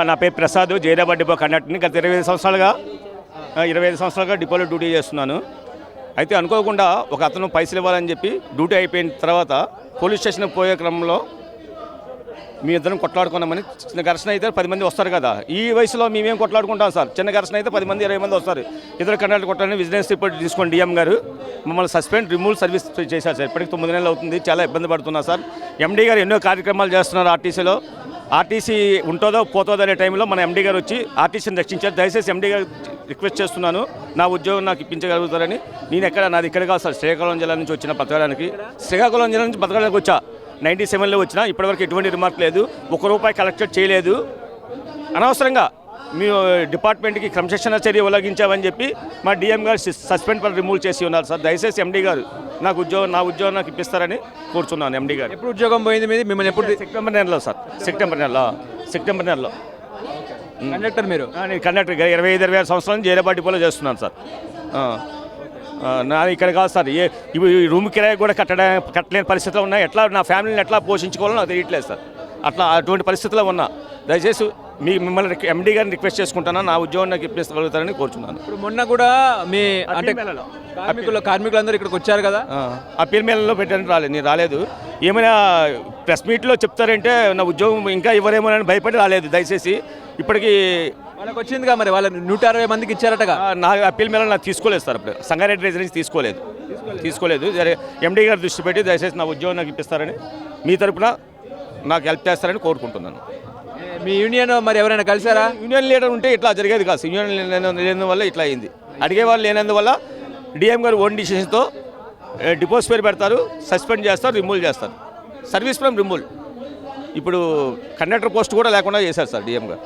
నా పేరు ప్రసాద్, జైరాబాద్ డిపో కండక్టర్ని. గత 25 సంవత్సరాలుగా డిపోలో డ్యూటీ చేస్తున్నాను. అయితే అనుకోకుండా ఒక అతను పైసలు ఇవ్వాలని చెప్పి డ్యూటీ అయిపోయిన తర్వాత పోలీస్ స్టేషన్కి పోయే క్రమంలో మీ ఇద్దరం కొట్లాడుకున్నామని. చిన్న ఘర్షణ అయితే 10 మంది వస్తారు కదా, ఈ వయసులో మేమేం కొట్లాడుకుంటాం సార్. చిన్న ఘర్షణ అయితే 10 మంది 20 మంది వస్తారు. ఇద్దరు కండక్టర్ కొట్టాలని విజిలెన్స్ రిపోర్ట్ తీసుకోండి డిఎం గారు. మమ్మల్ని సస్పెండ్ రిమూవల్ సర్వీస్ చేశారు సార్. ఇప్పటికి 9 నెలలు అవుతుంది. చాలా ఇబ్బంది పడుతున్నా సార్. ఎండీ గారు ఎన్నో కార్యక్రమాలు చేస్తున్నారు ఆర్టీసీలో. ఆర్టీసీ ఉంటుందో పోతుందో అనే టైంలో మన ఎండీ గారు వచ్చి ఆర్టీసీని రక్షించారు. దయచేసి ఎండీ గారు రిక్వెస్ట్ చేస్తున్నాను, నా ఉద్యోగం నాకు ఇప్పించగలుగుతారని. నేను నాది ఇక్కడ కాదు సార్, శ్రీకాకుళం జిల్లా నుంచి వచ్చిన బతకడానికి. శ్రీకాకుళం జిల్లా నుంచి బతకడానికి వచ్చా. 97లో వచ్చినా ఇప్పటివరకు ఎటువంటి రిమార్క్ లేదు, ₹1 కలెక్ట్ చేయలేదు. అనవసరంగా మీ డిపార్ట్మెంట్కి క్రమశిక్షణ చర్య ఉల్లంఘించామని చెప్పి మా డిఎం గారు సస్పెండ్ పర్ రిమూవ్ చేసి ఉన్నారు సార్. దయచేసి ఎండీ గారు నా ఉద్యోగం నాకు ఇప్పిస్తారని కోరుచున్నాను. ఎండీ గారు ఎప్పుడు ఉద్యోగం పోయింది మీది? మిమ్మల్ని ఎప్పుడు? సెప్టెంబర్ నెలలో సార్. సెప్టెంబర్ నెలలో కండక్టర్ మీరు? నేను కండక్టర్ 25 సంవత్సరాల నుంచి జైరాబాద్ డిపోలో చేస్తున్నాను సార్. నా ఇక్కడ కాదు సార్, ఇవి రూమ్ కిరాయి కూడా కట్టలేని పరిస్థితిలో ఉన్నాయి. ఎట్లా నా ఫ్యామిలీని ఎట్లా పోషించుకోవాలో నాకు తెలియట్లేదు సార్. అటువంటి పరిస్థితిలో ఉన్నా. దయచేసి మిమ్మల్ని ఎండీ గారిని రిక్వెస్ట్ చేసుకుంటాను, నా ఉద్యోగం నాకు ఇప్పించగలుగుతారని కోరుచున్నాను. ఇప్పుడు మొన్న కూడా మీ అంటే కార్మికులందరూ ఇక్కడికి వచ్చారు కదా, అప్పీల్ మేళలో పెట్టడానికి నేను రాలేదు. ఏమైనా ప్రెస్ మీట్లో చెప్తారంటే నా ఉద్యోగం ఇంకా ఇవ్వరేమోనని భయపడి రాలేదు. దయచేసి ఇప్పటికీ వాళ్ళకి వచ్చిందిగా, మరి వాళ్ళ 160 మందికి ఇచ్చారటగా. నా అప్పీల్ మేళ నాకు తీసుకోలేదు సార్. అప్పుడు సంగారెడ్డి రెసిడెన్స్ తీసుకోలేదు. ఎండీ గారు దృష్టి పెట్టి దయచేసి నా ఉద్యోగం నాకు ఇప్పిస్తారని, మీ తరపున నాకు హెల్ప్ చేస్తారని కోరుకుంటున్నాను. మీ యూనియన్ మరి ఎవరైనా కలిసారా? యూనియన్ లీడర్ ఉంటే ఇట్లా జరిగేది కాదు. యూనియన్ లేనందువల్ల ఇట్లా అయింది. అడిగేవాళ్ళు లేనందువల్ల డిఎం గారు ఓన్ డిసిషన్తో డిపోస్ పేరు పెడతారు, సస్పెండ్ చేస్తారు, రిమూవ్ చేస్తారు. Service from remove. ఇప్పుడు కండక్టర్ పోస్ట్ కూడా లేకుండా చేశారు సార్ డిఎం గారు.